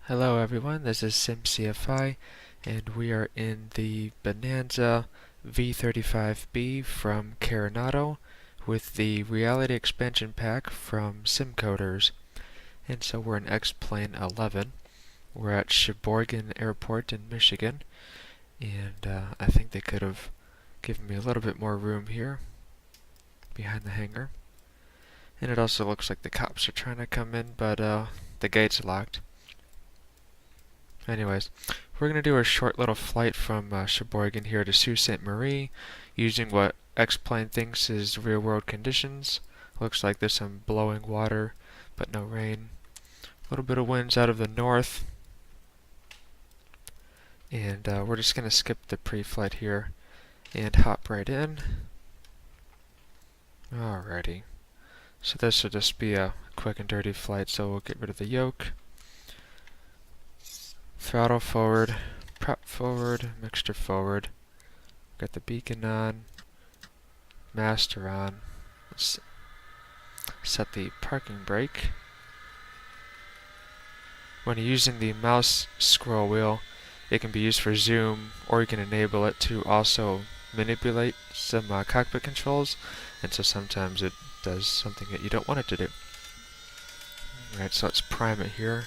Hello everyone, this is SimCFI and we are in the Bonanza V35B from Carenado with the Reality Expansion Pack from Simcoders. And so we're in X-Plane 11. We're at Cheboygan Airport in Michigan, and I think they could have given me a little bit more room here behind the hangar. And it also looks like the cops are trying to come in, but the gate's locked. Anyways, we're going to do a short little flight from Cheboygan here to Sault Ste Marie using what X-Plane thinks is real-world conditions. Looks like there's some blowing water, but no rain. A little bit of winds out of the north. And we're just going to skip the pre-flight here and hop right in. Alrighty. So this will just be a quick and dirty flight, so we'll get rid of the yoke. Throttle forward, prop forward, mixture forward. Got the beacon on, master on. Let's set the parking brake. When you're using the mouse scroll wheel, it can be used for zoom, or you can enable it to also manipulate some cockpit controls, and so sometimes it does something that you don't want it to do. Alright, so let's prime it here.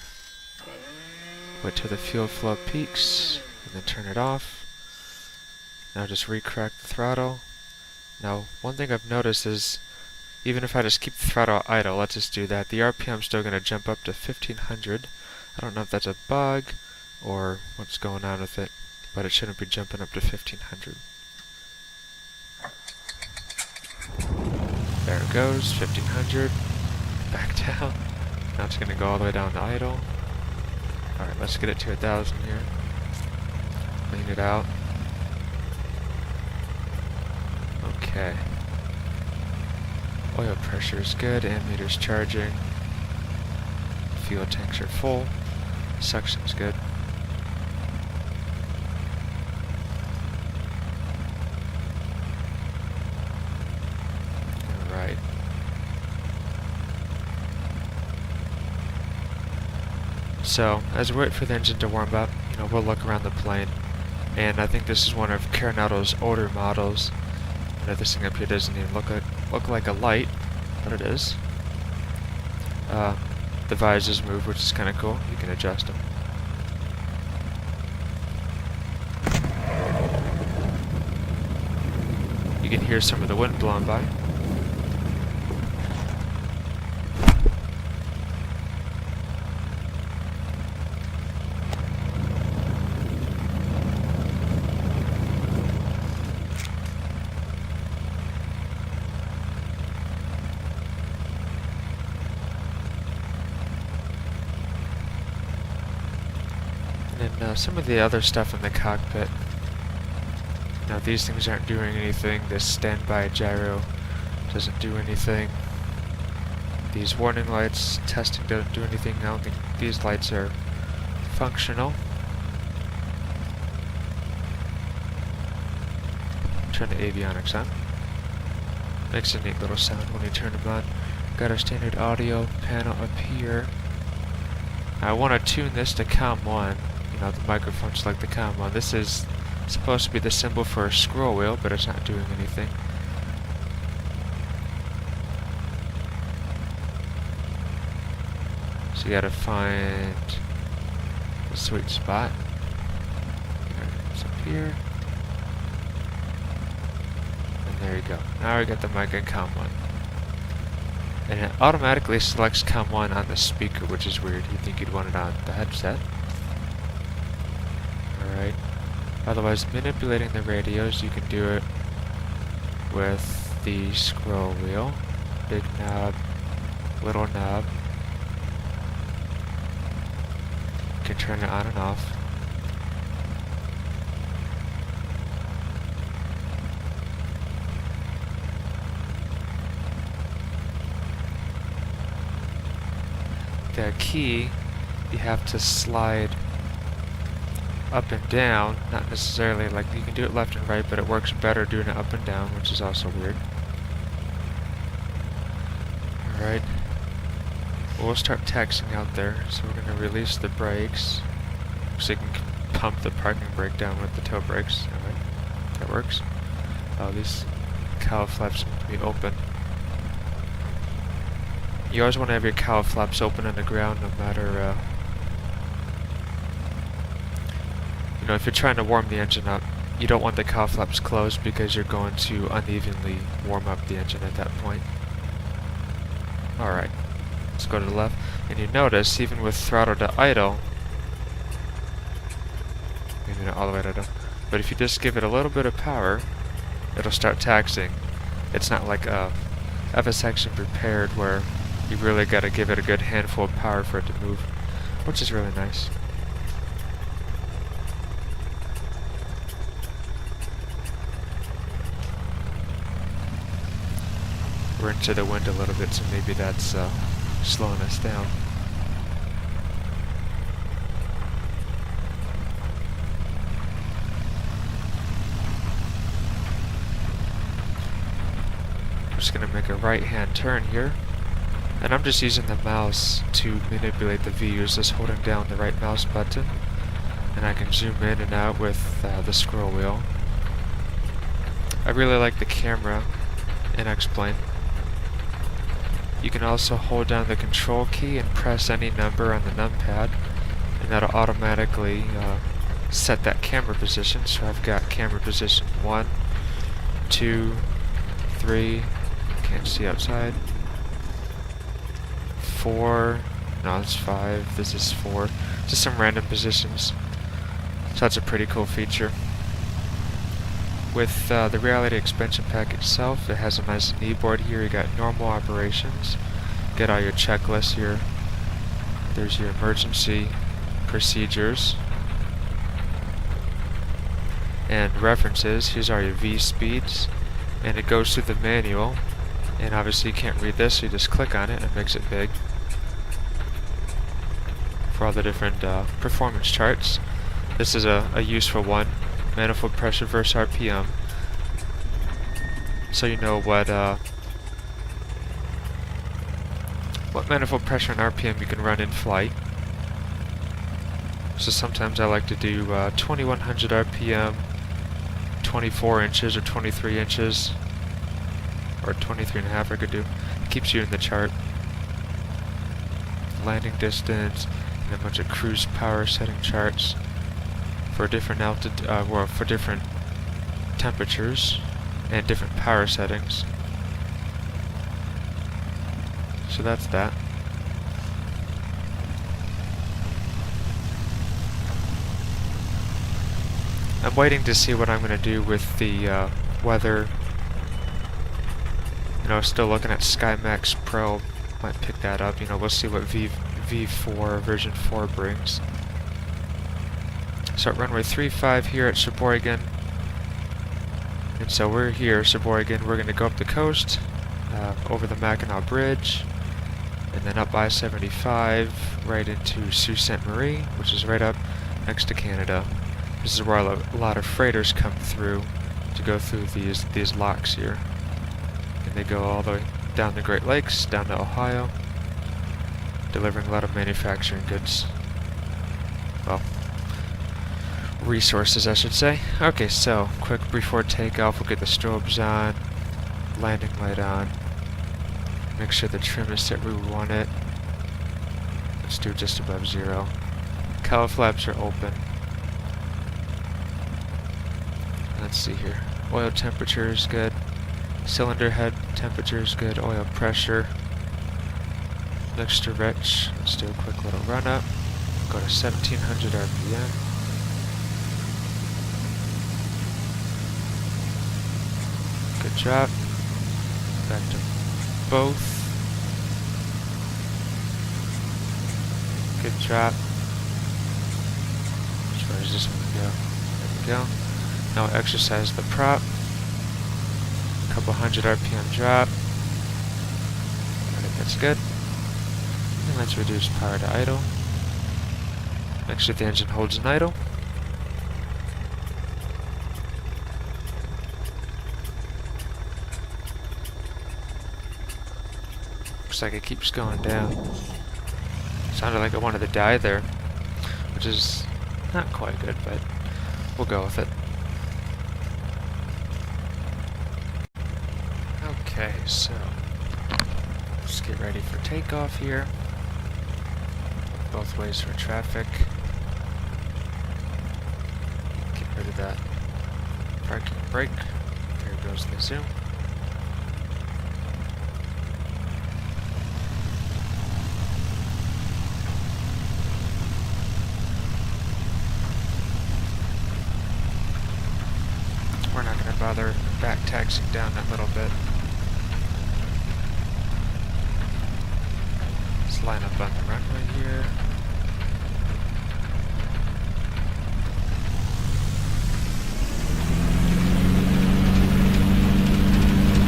Wait till the fuel flow peaks, and then turn it off. Now just re-crack the throttle. Now, one thing I've noticed is, even if I just keep the throttle idle, let's just do that, the RPM's still going to jump up to 1500. I don't know if that's a bug, or what's going on with it, but it shouldn't be jumping up to 1500. There it goes, 1500. Back down. Now it's going to go all the way down to idle. Alright, let's get it to 1000 here. Clean it out. Okay. Oil pressure is good, ammeter's charging. Fuel tanks are full. Suction's good. Alright. So, as we wait for the engine to warm up, we'll look around the plane. And I think this is one of Carenado's older models. This thing up here doesn't even look like a light, but it is. The visors move, which is kind of cool. You can adjust them. You can hear some of the wind blowing by. And some of the other stuff in the cockpit. Now these things aren't doing anything. This standby gyro doesn't do anything. These warning lights, testing, don't do anything. I don't think these lights are functional. Turn the avionics on. Makes a neat little sound when you turn them on. Got our standard audio panel up here. I want to tune this to COM 1. The microphone's like the COM 1. This is supposed to be the symbol for a scroll wheel, but it's not doing anything. So you gotta find the sweet spot. It's up here. And there you go. Now we got the mic on COM 1. And it automatically selects COM 1 on the speaker, which is weird. You'd think you'd want it on the headset. Alright. Otherwise, manipulating the radios, you can do it with the scroll wheel. Big knob, little knob. You can turn it on and off. The key, you have to slide up and down, not necessarily like you can do it left and right, but it works better doing it up and down, which is also weird. Alright. we'll start taxiing out there. So we're going to release the brakes so you can pump the parking brake down with the toe brakes. Alright, that works. Oh, these cowl flaps need to be open. You always want to have your cowl flaps open on the ground, no matter, you know, if you're trying to warm the engine up, you don't want the cowl flaps closed because you're going to unevenly warm up the engine at that point. Alright, let's go to the left. And you notice, even with throttle to idle, maybe not all the way to idle, but if you just give it a little bit of power, it'll start taxiing. It's not like a section prepared where you really got to give it a good handful of power for it to move, which is really nice. We're into the wind a little bit, so maybe that's slowing us down. I'm just going to make a right-hand turn here. And I'm just using the mouse to manipulate the views, just holding down the right mouse button. And I can zoom in and out with the scroll wheel. I really like the camera in X-Plane. You can also hold down the control key and press any number on the numpad, and that'll automatically set that camera position. So I've got camera position 1, 2, 3, can't see outside, 4, no, it's 5, this is 4, just some random positions. So that's a pretty cool feature. With the Reality Expansion Pack itself, it has a nice kneeboard here. You got normal operations, get all your checklists here. There's your emergency procedures and references. Here's all your V speeds, and it goes through the manual. And obviously you can't read this, so you just click on it and it makes it big for all the different performance charts. This is a useful one. Manifold pressure versus RPM, so you know what manifold pressure and RPM you can run in flight. So sometimes I like to do 2100 RPM, 24 inches or 23 inches, or 23 and a half I could do. It keeps you in the chart. Landing distance, and a bunch of cruise power setting charts for different for different temperatures and different power settings. So that's that. I'm waiting to see what I'm going to do with the weather. You know, still looking at SkyMax Pro. Might pick that up. You know, we'll see what V4 version 4 brings. So at runway 35 here at Cheboygan, and so we're here, Cheboygan. We're going to go up the coast, over the Mackinac Bridge, and then up I-75 right into Sault Ste. Marie, which is right up next to Canada. This is where a lot of freighters come through to go through these locks here, and they go all the way down the Great Lakes, down to Ohio, delivering a lot of manufacturing goods. Well, resources, I should say. Okay, so quick before takeoff, we'll get the strobes on, landing light on, make sure the trim is set where we want it. Let's do just above 0. Cowl flaps are open. Let's see here. Oil temperature is good. Cylinder head temperature is good. Oil pressure. Mixture rich. Let's do a quick little run up. Go to 1700 RPM. Good drop. Back to both. Good drop. Which way does this one go? There we go. Now we'll exercise the prop. Couple hundred RPM drop. I think that's good. And let's reduce power to idle. Make sure the engine holds in idle. Looks like it keeps going down. Sounded like I wanted to die there, which is not quite good, but we'll go with it. Okay, so let's get ready for takeoff here. Both ways for traffic. Get rid of that parking brake. There goes the zoom. We're not going to bother back taxiing down that little bit. Let's line up on the runway here.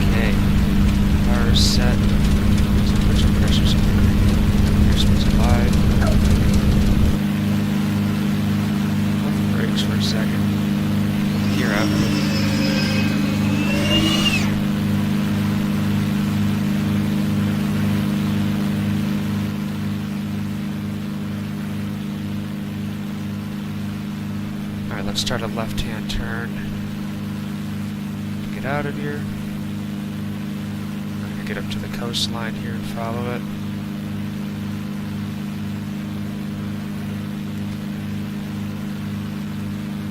Okay, power set. Temperature, pressure's airspeed's alive. Hold the brakes for a second. Gear up. Alright, let's start a left-hand turn. Get out of here. I'm going to get up to the coastline here and follow it.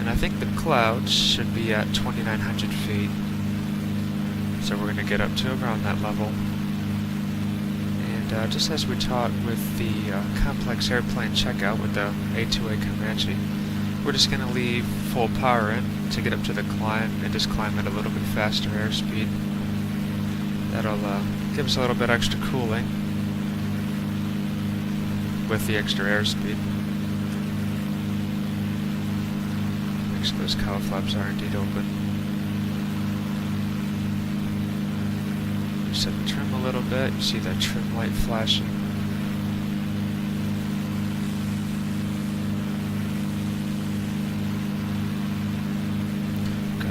And I think the clouds should be at 2,900 feet. So we're going to get up to around that level. And just as we taught with the complex airplane checkout with the A2A Comanche, we're just going to leave full power in to get up to the climb and just climb at a little bit faster airspeed. That'll give us a little bit extra cooling with the extra airspeed. Make sure those cowl flaps are indeed open. Reset the trim a little bit. You see that trim light flashing.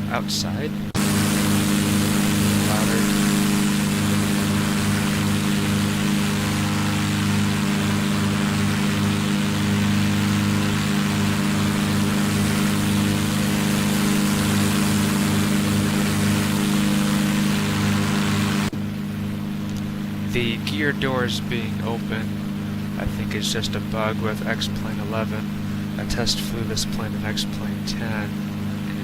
Outside. Louder. The gear doors being open, I think, is just a bug with X-Plane 11. I test flew this plane in X-Plane 10.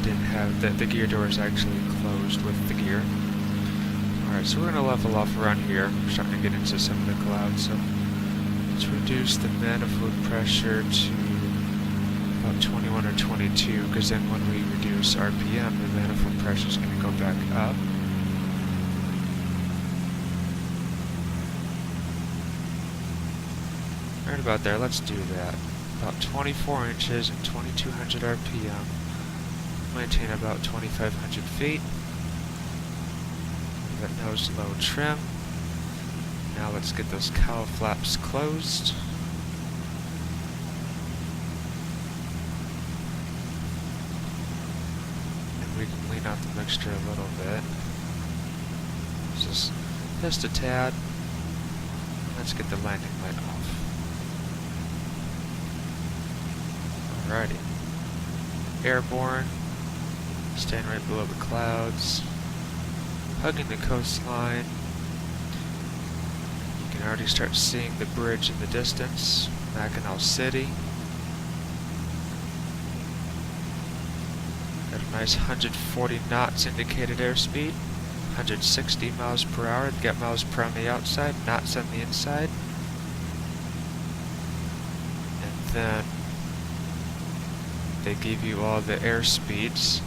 Didn't have the gear doors actually closed with the gear. Alright, so we're going to level off around here. We're starting to get into some of the clouds, so let's reduce the manifold pressure to about 21 or 22, because then when we reduce RPM, the manifold pressure is going to go back up. Right about there, let's do that. About 24 inches and 2200 RPM. Maintain about 2,500 feet. That nose low trim. Now let's get those cowl flaps closed. And we can lean out the mixture a little bit. Just a tad. Let's get the landing light off. Alrighty. Airborne. Staying right below the clouds, hugging the coastline. You can already start seeing the bridge in the distance, Mackinac City. Got a nice 140 knots indicated airspeed, 160 miles per hour. Got miles per hour on the outside, knots on the inside. And then they give you all the airspeeds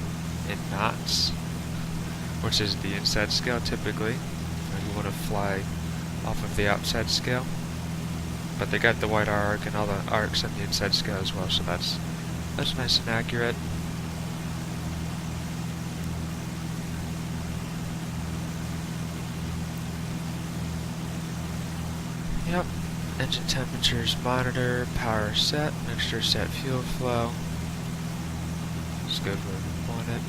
in knots, which is the inside scale typically. You want to fly off of the outside scale, but they got the wide arc and all the arcs on the inside scale as well, so that's nice and accurate. Yep, engine temperatures monitor, power set, mixture set, fuel flow. Just go where we want it.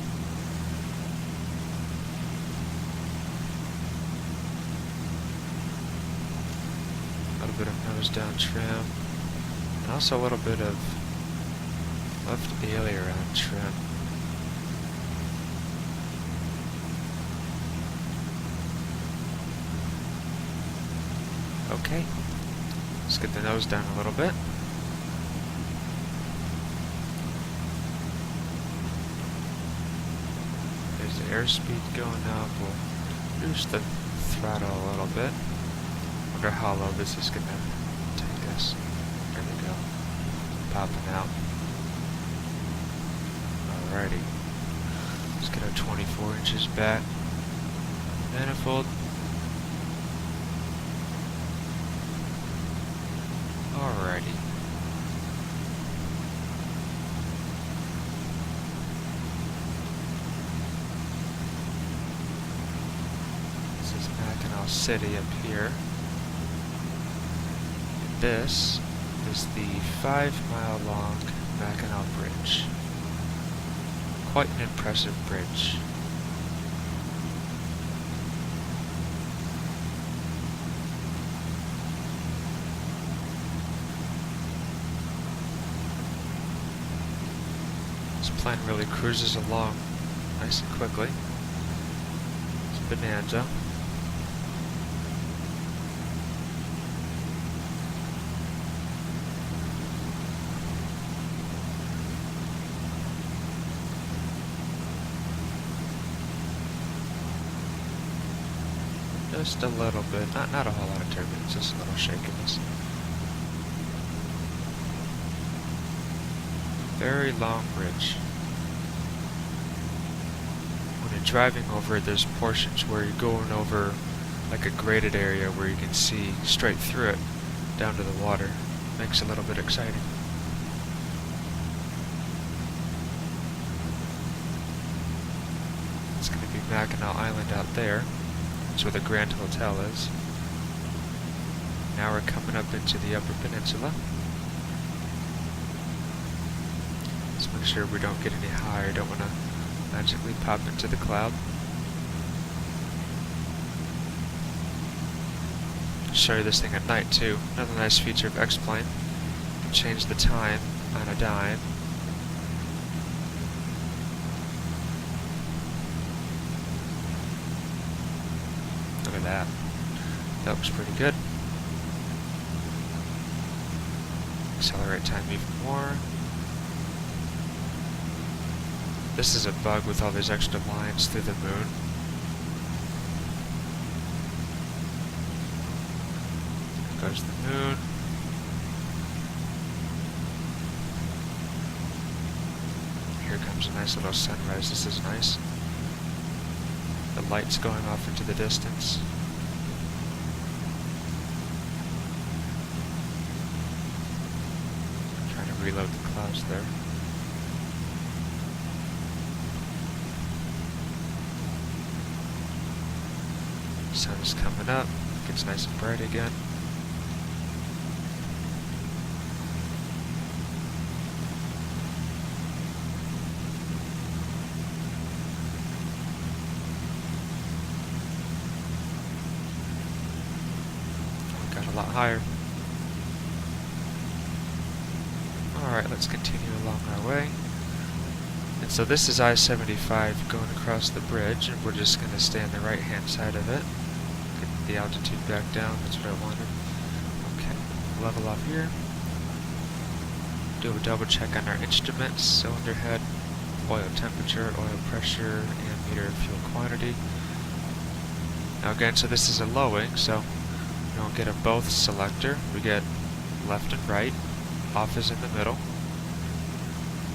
A little bit of nose down trim. And also a little bit of left aileron trim. Okay, let's get the nose down a little bit. There's the airspeed going up. We'll reduce the throttle a little bit. Wonder how low this is gonna take us. There we go. Popping out. Alrighty. Let's get our 24 inches back. Manifold. Alrighty. This is Mackinac City up here. And this is the 5-mile long Mackinac Bridge. Quite an impressive bridge. This plane really cruises along nice and quickly. It's Bonanza. Just a little bit, not a whole lot of turbulence, just a little shakiness. Very long bridge. When you're driving over it, there's portions where you're going over like a graded area where you can see straight through it down to the water. Makes it a little bit exciting. It's going to be Mackinac Island out there. That's where the Grand Hotel is. Now we're coming up into the Upper Peninsula. Let's make sure we don't get any higher. Don't want to magically pop into the cloud. Show you this thing at night too. Another nice feature of X-Plane. You can change the time on a dime. Look at that. That looks pretty good. Accelerate time even more. This is a bug with all these extra lines through the moon. There goes the moon. Here comes a nice little sunrise. This is nice. The lights going off into the distance. I'm trying to reload the clouds there. Sun is coming up. Gets nice and bright again. A lot higher. Alright, let's continue along our way. And so this is I-75 going across the bridge, and we're just going to stay on the right hand side of it. Get the altitude back down, that's what I wanted. Okay, level off here. Do a double check on our instruments, cylinder head, oil temperature, oil pressure, and meter fuel quantity. Now again, so this is a low wing, so we don't get a both selector. We get left and right. Off is in the middle.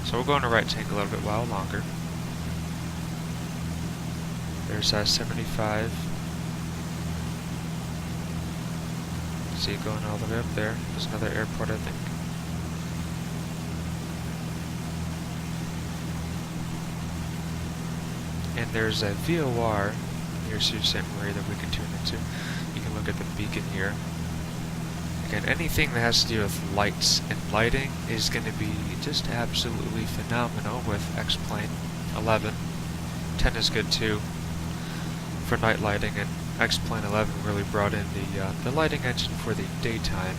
So we'll go in a right tank a little bit while longer. There's 75. See it going all the way up there. There's another airport, I think. And there's a VOR near Sault Ste. Marie that we can tune into. You can look at the beacon here. Again, anything that has to do with lights and lighting is going to be just absolutely phenomenal with X-Plane 11. 10 is good too for night lighting, and X-Plane 11 really brought in the lighting engine for the daytime.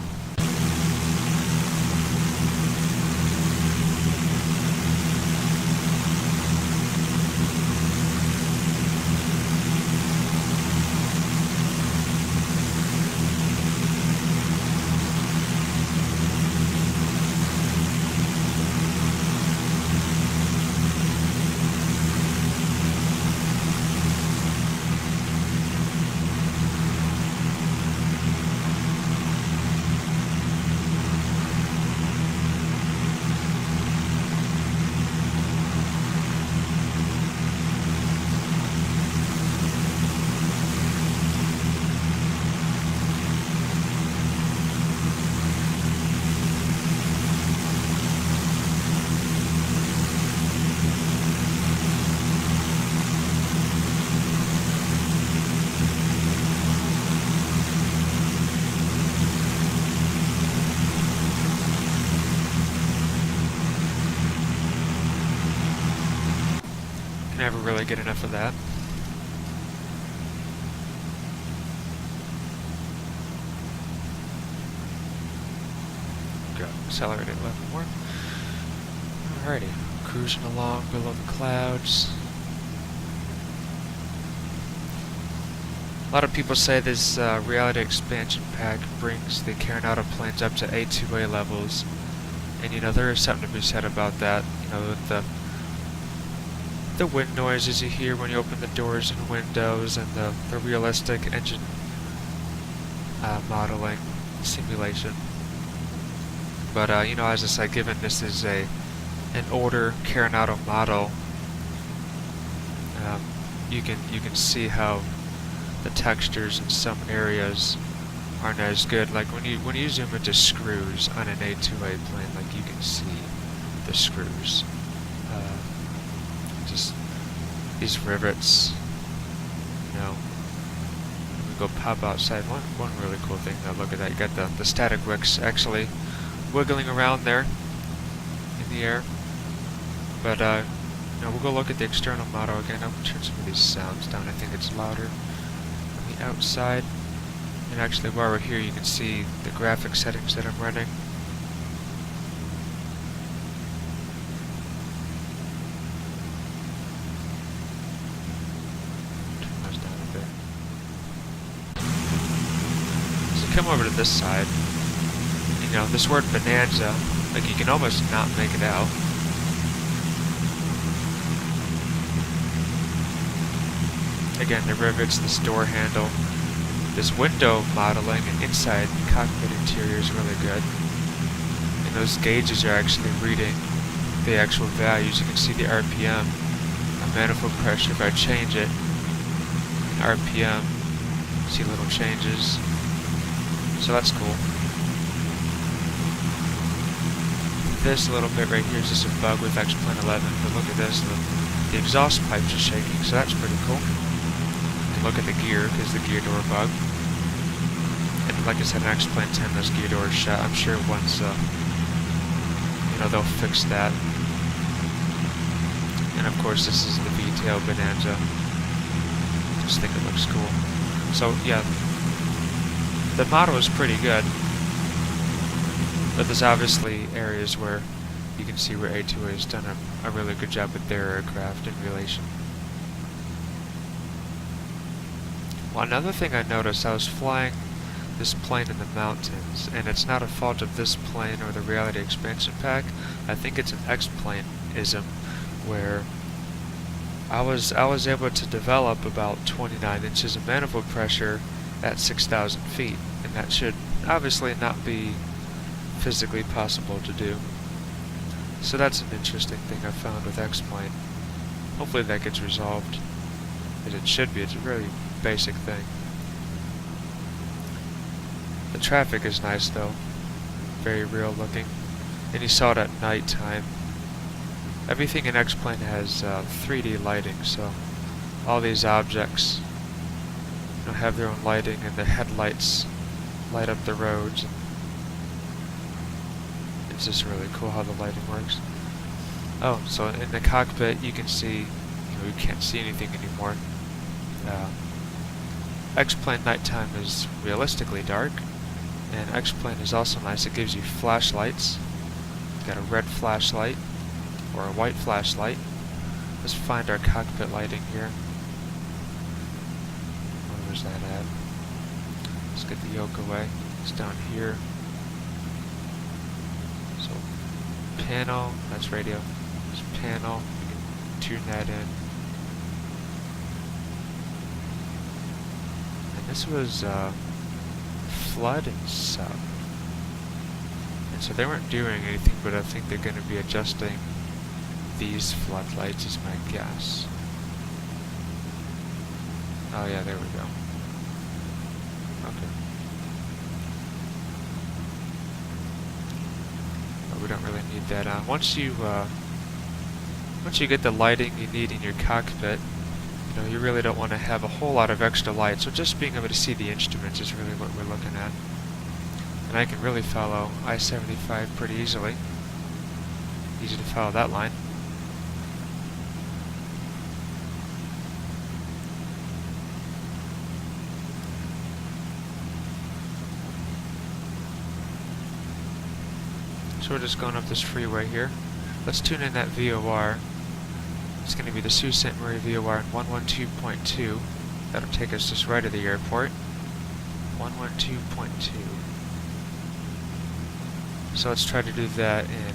can never really get enough of that. Go, accelerate it a little more. Alrighty, cruising along below the clouds. A lot of people say this Reality Expansion Pack brings the Carenado planes up to A2A levels, and you know, there is something to be said about that. You know, with the wind noises you hear when you open the doors and windows, and the realistic engine modeling simulation. But you know, as I said, given this is an older Carenado model, you can see how the textures in some areas aren't as good. Like when you zoom into screws on an A2A plane, like you can see the screws. Just these rivets, you know. We go pop outside. One really cool thing though, look at that. You got the static wicks actually wiggling around there in the air. But you know, we'll go look at the external model again. I'll turn some of these sounds down. I think it's louder on the outside. And actually, while we're here, you can see the graphic settings that I'm running. Turn those down a bit. So come over to this side. You know, this word Bonanza, like you can almost not make it out. Again, the rivets, this door handle. This window modeling and inside cockpit interior is really good. And those gauges are actually reading the actual values. You can see the RPM, manifold pressure. If I change it, RPM, see little changes. So that's cool. This little bit right here is just a bug with X-Plane 11, but look at this, the exhaust pipes are shaking, so that's pretty cool. Look at the gear, because the gear door bug. And like I said, in X-Plane 10, those gear doors shut. I'm sure once, you know, they'll fix that. And of course, this is the V-tail Bonanza. Just think it looks cool. So yeah, the model is pretty good. But there's obviously areas where you can see where A2A has done a really good job with their aircraft in relation. Well, another thing I noticed, I was flying this plane in the mountains, and it's not a fault of this plane or the Reality Expansion Pack. I think it's an X-Plane-ism, where I was able to develop about 29 inches of manifold pressure at 6,000 feet, and that should obviously not be physically possible to do. So that's an interesting thing I found with X-Plane. Hopefully that gets resolved, as it should be. It's a really basic thing. The traffic is nice though, very real looking, and you saw it at night time. Everything in X-Plane has 3D lighting, so all these objects, you know, have their own lighting, and the headlights light up the roads. It's just really cool how the lighting works. Oh, so in the cockpit you can see, you know, you can't see anything anymore. X-Plane nighttime is realistically dark, and X-Plane is also nice. It gives you flashlights. Got a red flashlight or a white flashlight. Let's find our cockpit lighting here. Where's that at? Let's get the yoke away. It's down here. So panel, that's radio. It's panel. You can tune that in. This was flood and sub, and so they weren't doing anything, but I think they're going to be adjusting these floodlights is my guess. Oh yeah, there we go. Okay. But we don't really need that on. Once you get the lighting you need in your cockpit, you know, you really don't want to have a whole lot of extra light, so just being able to see the instruments is really what we're looking at. And I can really follow I-75 pretty easily. Easy to follow that line. So we're just going up this freeway here. Let's tune in that VOR. It's going to be the Sault Ste. Marie VOR in 112.2. That'll take us just right of the airport. 112.2. So let's try to do that in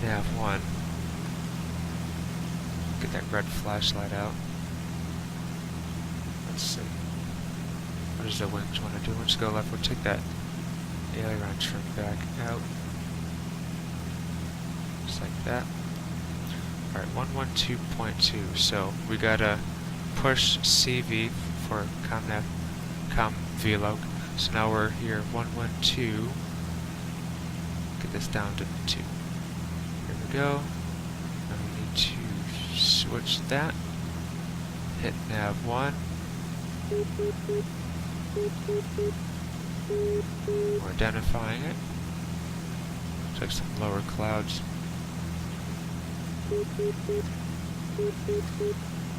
nav 1. Get that red flashlight out. Let's see. What does the wings want to do? Let's go left. We'll take that aileron trim back out. Just like that. Alright, 112.2. So we gotta push CV for com vlog. So now we're here 112. Get this down to 2. Here we go. Now we need to switch that. Hit nav 1. We're identifying it. Looks like some lower clouds.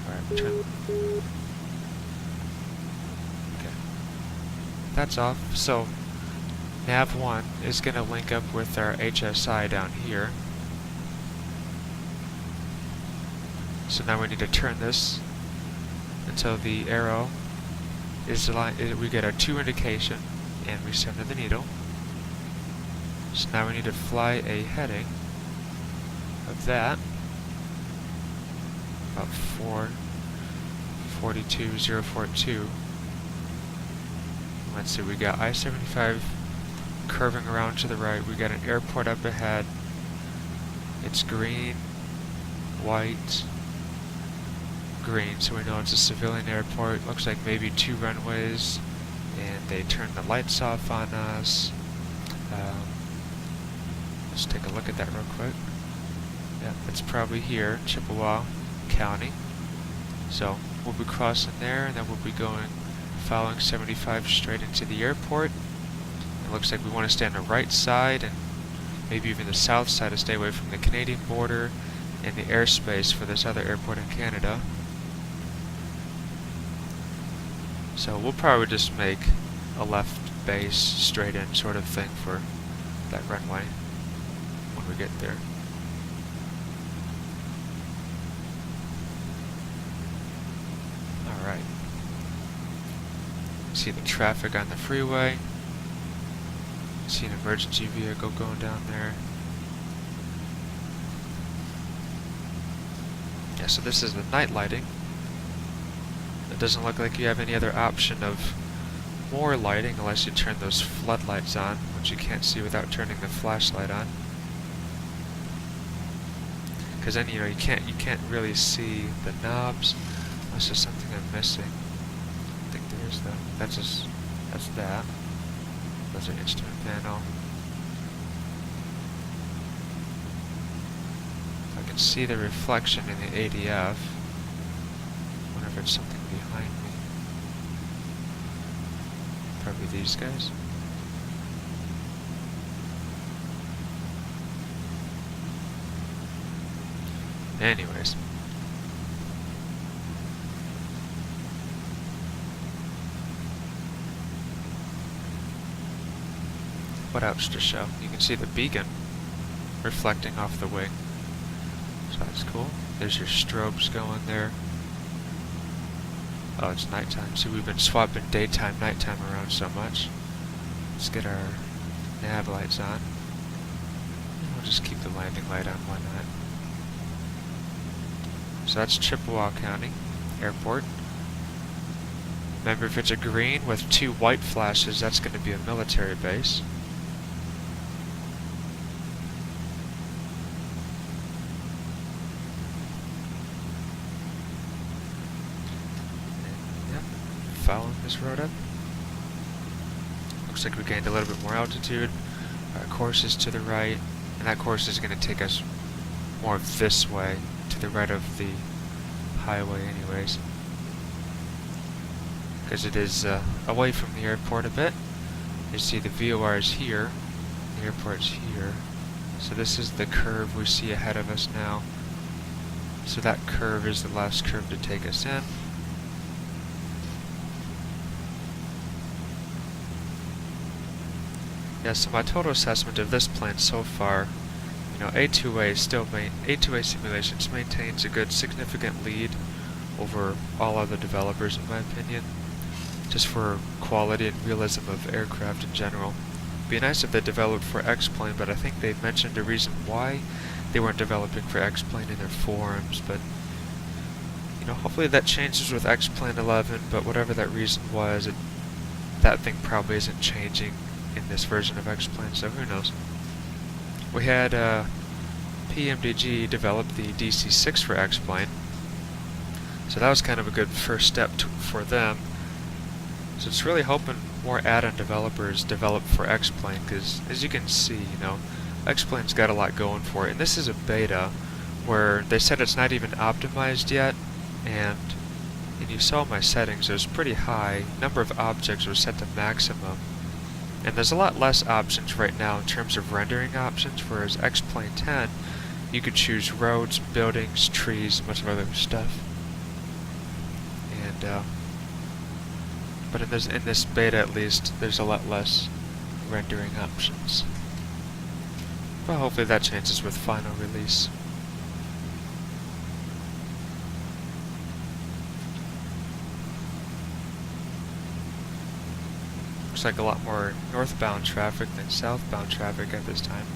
Alright, turn. Okay. That's off. So, nav 1 is going to link up with our HSI down here. So now we need to turn this until the arrow is aligned. We get our 2 indication and we center the needle. So now we need to fly a heading of that, about 442,042. Let's see, we got I-75 curving around to the right. We got an airport up ahead. It's green, white, green, so we know it's a civilian airport. Looks like maybe 2 runways, and they turned the lights off on us. Let's take a look at that real quick. Yeah, it's probably here, Chippewa County. So we'll be crossing there, and then we'll be going, following 75 straight into the airport. It looks like we want to stay on the right side, and maybe even the south side to stay away from the Canadian border and the airspace for this other airport in Canada. So we'll probably just make a left base, straight in sort of thing for that runway when we get there. Alright. See the traffic on the freeway. See an emergency vehicle going down there. Yeah, so this is the night lighting. It doesn't look like you have any other option of more lighting unless you turn those floodlights on, which you can't see without turning the flashlight on. Because then you can't really see the knobs unless there's something I'm missing. I think there's that's that. That's our instrument panel. I can see the reflection in the ADF. Wonder if it's something behind me. Probably these guys. Anyways. What else to show? You can see the beacon reflecting off the wing. So that's cool. There's your strobes going there. Oh, it's nighttime. See, we've been swapping daytime, nighttime around so much. Let's get our nav lights on. And we'll just keep the landing light on, why not? So that's Chippewa County Airport. Remember, if it's a green with 2 white flashes, that's going to be a military base. Following this road up. Looks like we gained a little bit more altitude. Our course is to the right, and that course is going to take us more this way, to the right of the highway anyways. Because it is away from the airport a bit. You see the VOR is here, the airport's here. So this is the curve we see ahead of us now. So that curve is the last curve to take us in. Yeah, so my total assessment of this plane so far, you know, A2A Simulations maintains a good significant lead over all other developers in my opinion, just for quality and realism of aircraft in general. It'd be nice if they developed for X-Plane, but I think they've mentioned a reason why they weren't developing for X-Plane in their forums, but you know, hopefully that changes with X-Plane 11, but whatever that reason was, that thing probably isn't changing in this version of X-Plane, so who knows. We had PMDG develop the DC-6 for X-Plane, so that was kind of a good first step for them. So it's really hoping more add-on developers develop for X-Plane, because as you can see, you know, X-Plane's got a lot going for it, and this is a beta where they said it's not even optimized yet, and you saw my settings, it was pretty high. Number of objects was set to maximum, and there's a lot less options right now in terms of rendering options, whereas X-Plane 10, you could choose roads, buildings, trees, a bunch of other stuff. And but in this beta at least, there's a lot less rendering options. Well, hopefully that changes with final release. Looks like a lot more northbound traffic than southbound traffic at this time.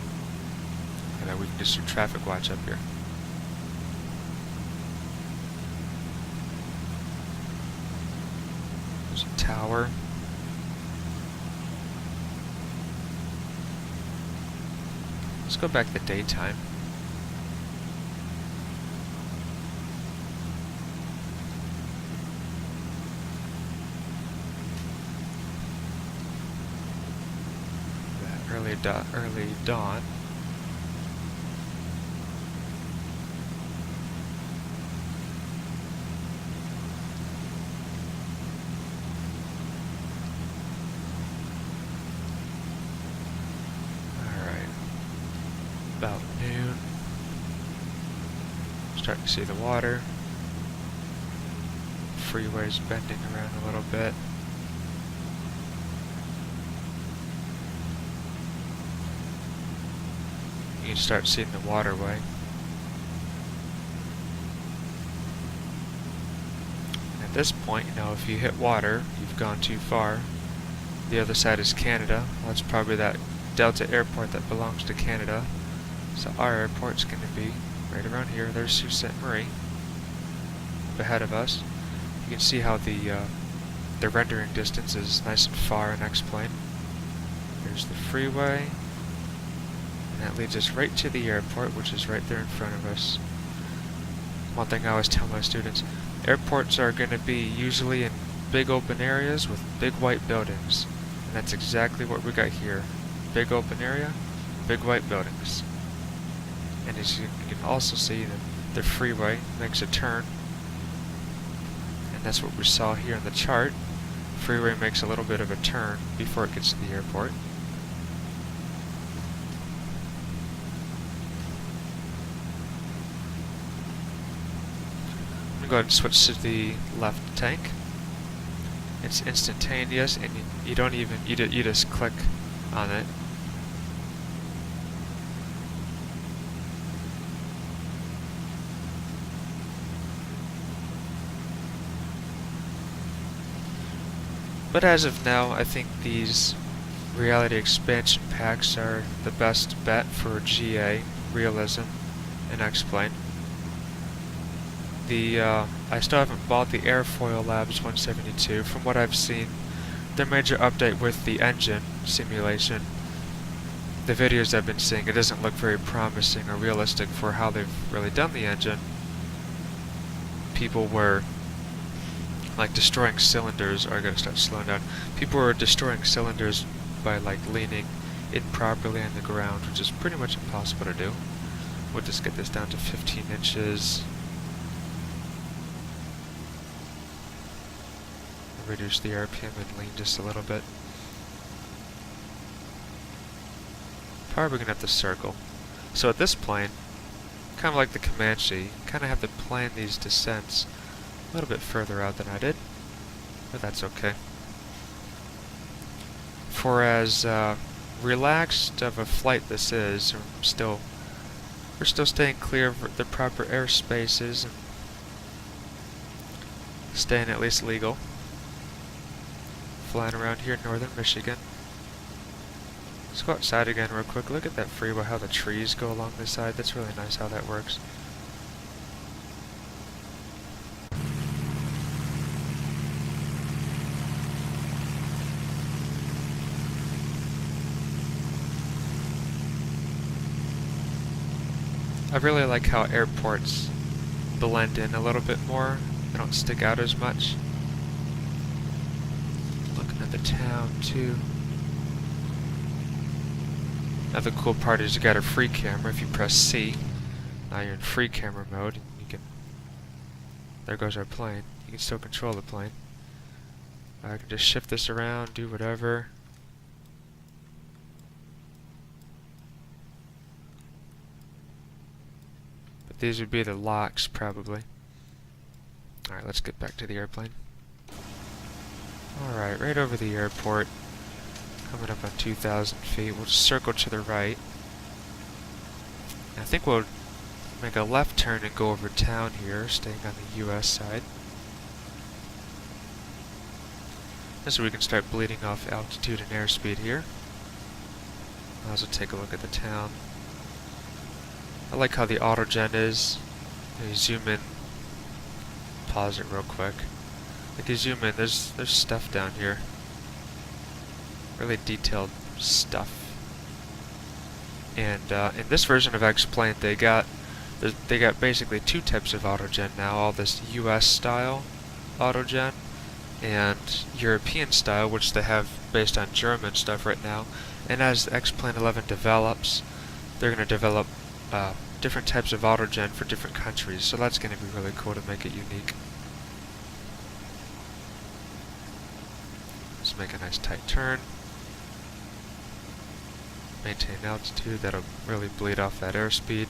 And we can just do traffic watch up here. There's a tower. Let's go back to daytime. Early dawn. Alright. About noon. Starting to see the water. Freeway's bending around a little bit. You can start seeing the waterway. At this point, you know, if you hit water, you've gone too far. The other side is Canada. Well, that's probably that Delta airport that belongs to Canada. So our airport's going to be right around here. There's Sault Ste. Marie up ahead of us. You can see how the rendering distance is nice and far in X-Plane. There's the freeway. And that leads us right to the airport, which is right there in front of us. One thing I always tell my students, airports are going to be usually in big open areas with big white buildings. And that's exactly what we got here. Big open area, big white buildings. And as you can also see, the freeway makes a turn. And that's what we saw here in the chart. Freeway makes a little bit of a turn before it gets to the airport. Go ahead and switch to the left tank. It's instantaneous, and you don't even you just click on it. But as of now, I think these reality expansion packs are the best bet for GA, realism, and X-Plane. I still haven't bought the Airfoil Labs 172. From what I've seen, their major update with the engine simulation, the videos I've been seeing, it doesn't look very promising or realistic for how they've really done the engine. People were like destroying cylinders, or I gotta start slowing down. People were destroying cylinders by like leaning improperly on the ground, which is pretty much impossible to do. We'll just get this down to 15 inches. Reduce the RPM and lean just a little bit. Probably gonna have to circle. So at this plane, kind of like the Comanche, kind of have to plan these descents a little bit further out than I did, but that's okay. For as relaxed of a flight this is. We're still staying clear of the proper airspaces and staying at least legal. Flying around here in northern Michigan. Let's go outside again real quick. Look at that freeway, how the trees go along the side. That's really nice how that works. I really like how airports blend in a little bit more. They don't stick out as much. Looking at the town too. Now the cool part is you got a free camera. If you press C, now you're in free camera mode. And you can. There goes our plane. You can still control the plane. I can just shift this around, do whatever. But these would be the locks, probably. Alright, let's get back to the airplane. Alright, right over the airport. Coming up on 2,000 feet. We'll just circle to the right. I think we'll make a left turn and go over town here, staying on the US side. This way we can start bleeding off altitude and airspeed here. I'll also take a look at the town. I like how the autogen is. You zoom in, pause it real quick. Like you zoom in, there's stuff down here. Really detailed stuff. And in this version of X-Plane, they got basically two types of autogen now. All this US style autogen and European style, which they have based on German stuff right now. And as X-Plane 11 develops, they're going to develop different types of autogen for different countries. So that's going to be really cool to make it unique. Let's make a nice tight turn. Maintain altitude. That'll really bleed off that airspeed.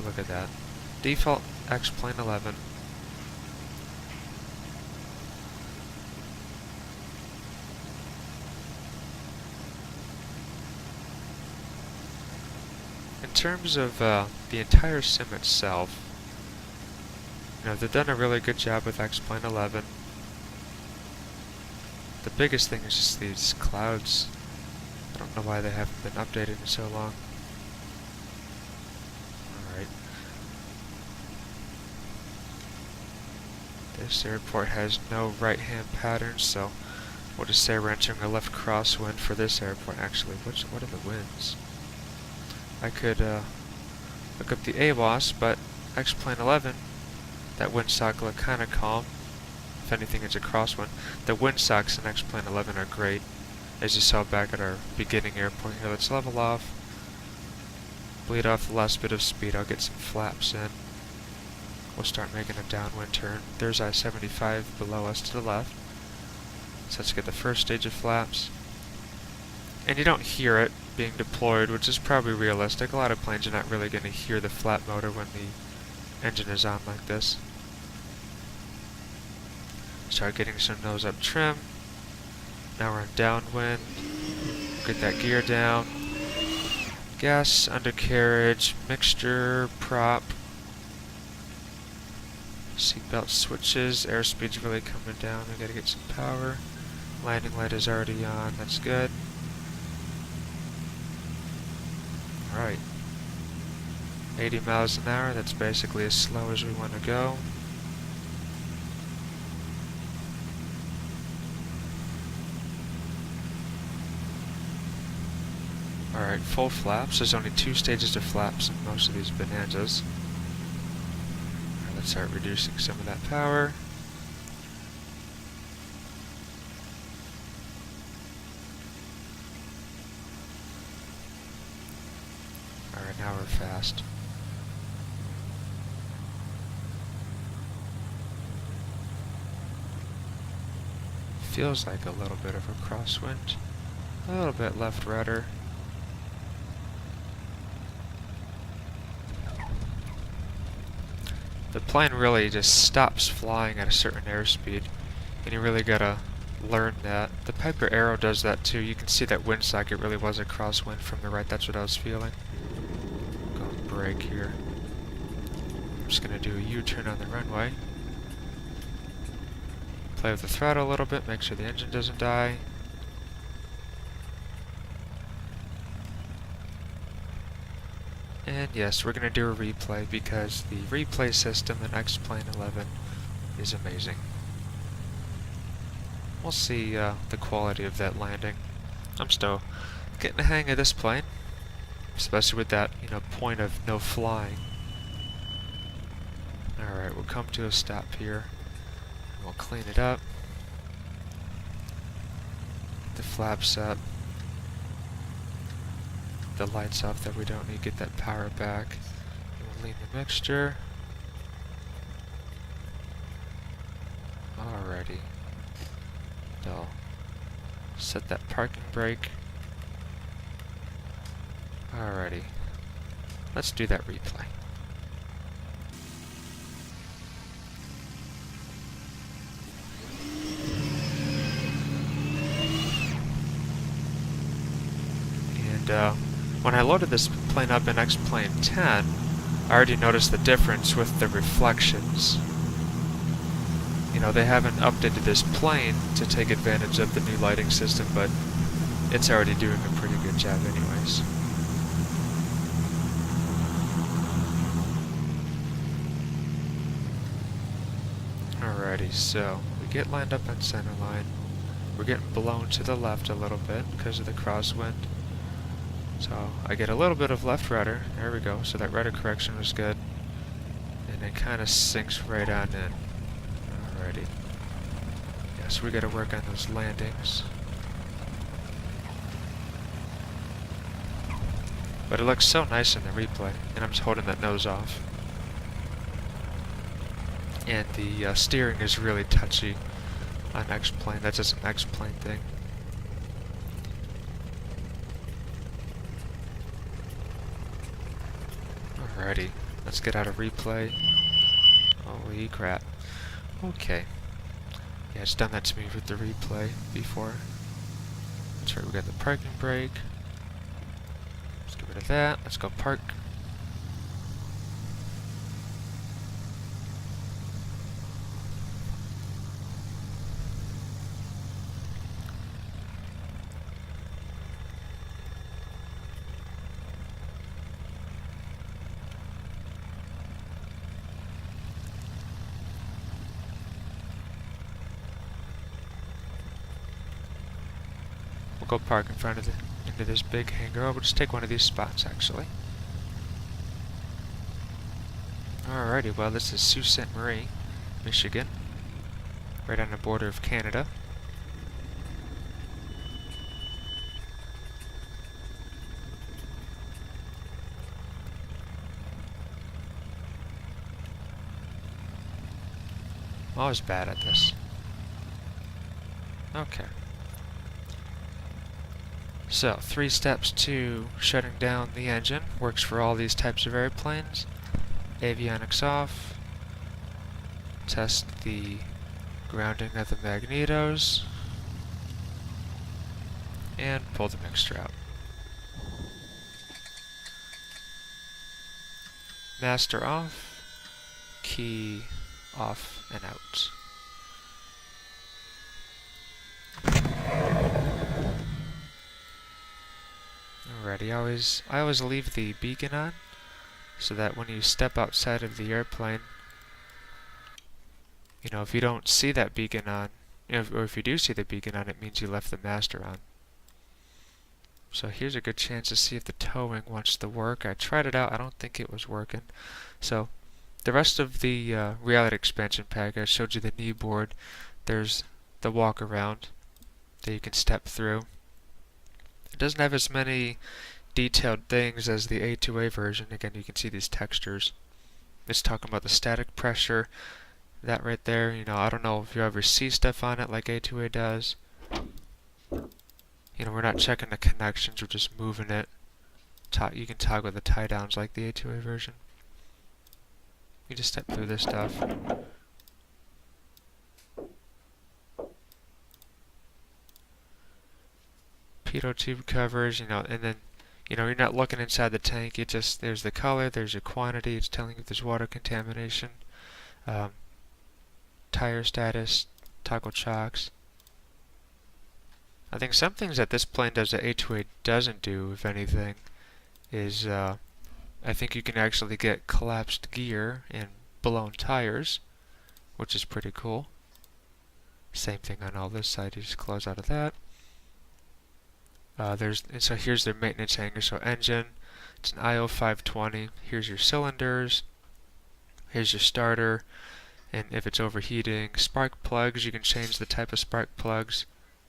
Look at that. Default X-Plane 11. In terms of the entire sim itself, you know, they've done a really good job with X-Plane 11. The biggest thing is just these clouds. I don't know why they haven't been updated in so long. Alright. This airport has no right-hand pattern, so we'll just say we're entering a left crosswind for this airport. Actually, what are the winds? I could look up the AWOS, but X-Plane 11, that windsock look kind of calm. If anything, it's a crosswind. The windsocks in X-Plane 11 are great, as you saw back at our beginning airport. Here, let's level off. Bleed off the last bit of speed. I'll get some flaps in. We'll start making a downwind turn. There's I-75 below us to the left. So let's get the first stage of flaps. And you don't hear it being deployed, which is probably realistic. A lot of planes are not really going to hear the flap motor when the engine is on like this. Start getting some nose up trim. Now we're on downwind. Get that gear down. Gas, undercarriage, mixture, prop. Seatbelt switches. Airspeed's really coming down. We gotta get some power. Landing light is already on. That's good. Alright. 80 miles an hour. That's basically as slow as we want to go. Alright, full flaps. There's only 2 stages of flaps in most of these Bonanzas. Alright, let's start reducing some of that power. Alright, now we're fast. Feels like a little bit of a crosswind. A little bit left rudder. The plane really just stops flying at a certain airspeed, and you really gotta learn that. The Piper Arrow does that too. You can see that windsock, it really was a crosswind from the right. That's what I was feeling. Go and brake here. I'm just going to do a U-turn on the runway. Play with the throttle a little bit, make sure the engine doesn't die. And yes, we're going to do a replay because the replay system in X-Plane 11 is amazing. We'll see the quality of that landing. I'm still getting the hang of this plane, especially with that, point of no flying. Alright, we'll come to a stop here. We'll clean it up. The flaps up. The lights off that we don't need, get that power back. We'll lean the mixture. Alrighty. I'll set that parking brake. Alrighty. Let's do that replay. And when I loaded this plane up in X-Plane 10, I already noticed the difference with the reflections. They haven't updated this plane to take advantage of the new lighting system, but it's already doing a pretty good job anyways. Alrighty, so we get lined up on center line. We're getting blown to the left a little bit because of the crosswind. So I get a little bit of left rudder. There we go. So that rudder correction was good. And it kind of sinks right on in. Alrighty. Yes, we got to work on those landings. But it looks so nice in the replay. And I'm just holding that nose off. And the steering is really touchy on X-Plane. That's just an X-Plane thing. Alrighty, let's get out of replay. Holy crap. Okay. Yeah, it's done that to me with the replay before. That's right, we got the parking brake. Let's get rid of that. Let's go park. We'll go park in front of into this big hangar. We'll just take one of these spots, actually. Alrighty, well, this is Sault Ste. Marie, Michigan, right on the border of Canada. I'm always bad at this. Okay. So, 3 steps to shutting down the engine. Works for all these types of airplanes. Avionics off. Test the grounding of the magnetos. And pull the mixture out. Master off. Key off and out. Alrighty, I always leave the beacon on, so that when you step outside of the airplane, if you don't see that beacon on, or if you do see the beacon on, it means you left the master on. So here's a good chance to see if the towing wants to work. I tried it out, I don't think it was working. So, the rest of the Reality Expansion Pack, I showed you the knee board. There's the walk around that you can step through. It doesn't have as many detailed things as the A2A version. Again, you can see these textures. It's talking about the static pressure. That right there, I don't know if you ever see stuff on it like A2A does. We're not checking the connections, we're just moving it. You can toggle the tie downs like the A2A version. You just step through this stuff. pitot tube covers, and then you're not looking inside the tank. You just, there's the color, there's your quantity. It's telling you if there's water contamination. Tire status, toggle chocks. I think some things that this plane does that A2A doesn't do, if anything, is I think you can actually get collapsed gear and blown tires, which is pretty cool. Same thing on all this side. You just close out of that. So here's their maintenance hanger. So engine, it's an IO 520. Here's your cylinders. Here's your starter. And if it's overheating, spark plugs, you can change the type of spark plugs.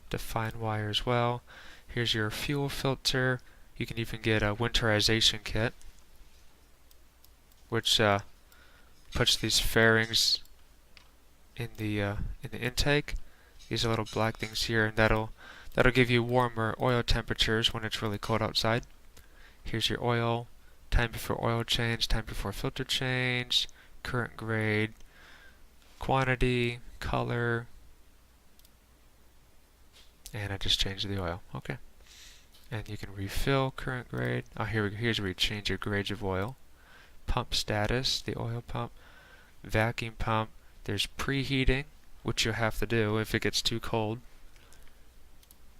Define wire as well. Here's your fuel filter. You can even get a winterization kit, which puts these fairings in the intake. These are little black things here, and that'll give you warmer oil temperatures when it's really cold outside. Here's your oil, time before oil change, time before filter change, current grade, quantity, color, and I just changed the oil. Okay. And you can refill current grade. Oh, here we go. Here's where you change your grades of oil. Pump status, the oil pump. Vacuum pump. There's preheating, which you'll have to do if it gets too cold.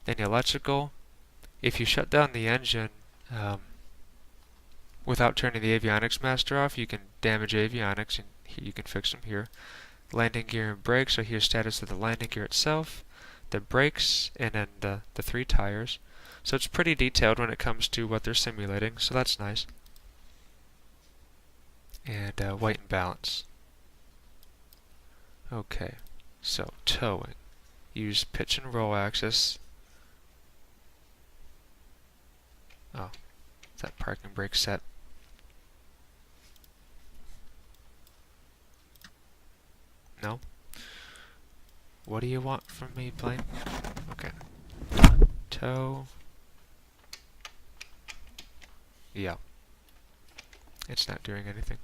Then electrical. If you shut down the engine without turning the avionics master off, you can damage avionics, and you can fix them here. Landing gear and brakes. So here's status of the landing gear itself, the brakes, and then the 3 tires. So it's pretty detailed when it comes to what they're simulating, so that's nice. And weight and balance. Okay, so towing. Use pitch and roll axis. Oh, is that parking brake set? No? What do you want from me, plane? Okay. Tow. Yeah. It's not doing anything.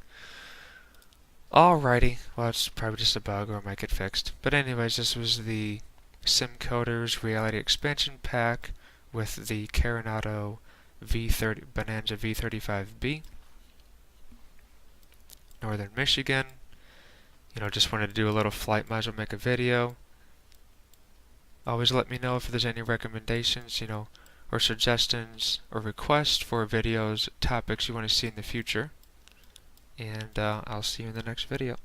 Alrighty. Well, it's probably just a bug, or it might get fixed. But anyways, this was the Simcoders Reality Expansion Pack with the Carenado Bonanza V35B. Northern Michigan. Just wanted to do a little flight, might as well make a video. Always let me know if there's any recommendations, or suggestions or requests for videos, topics you want to see in the future. And I'll see you in the next video.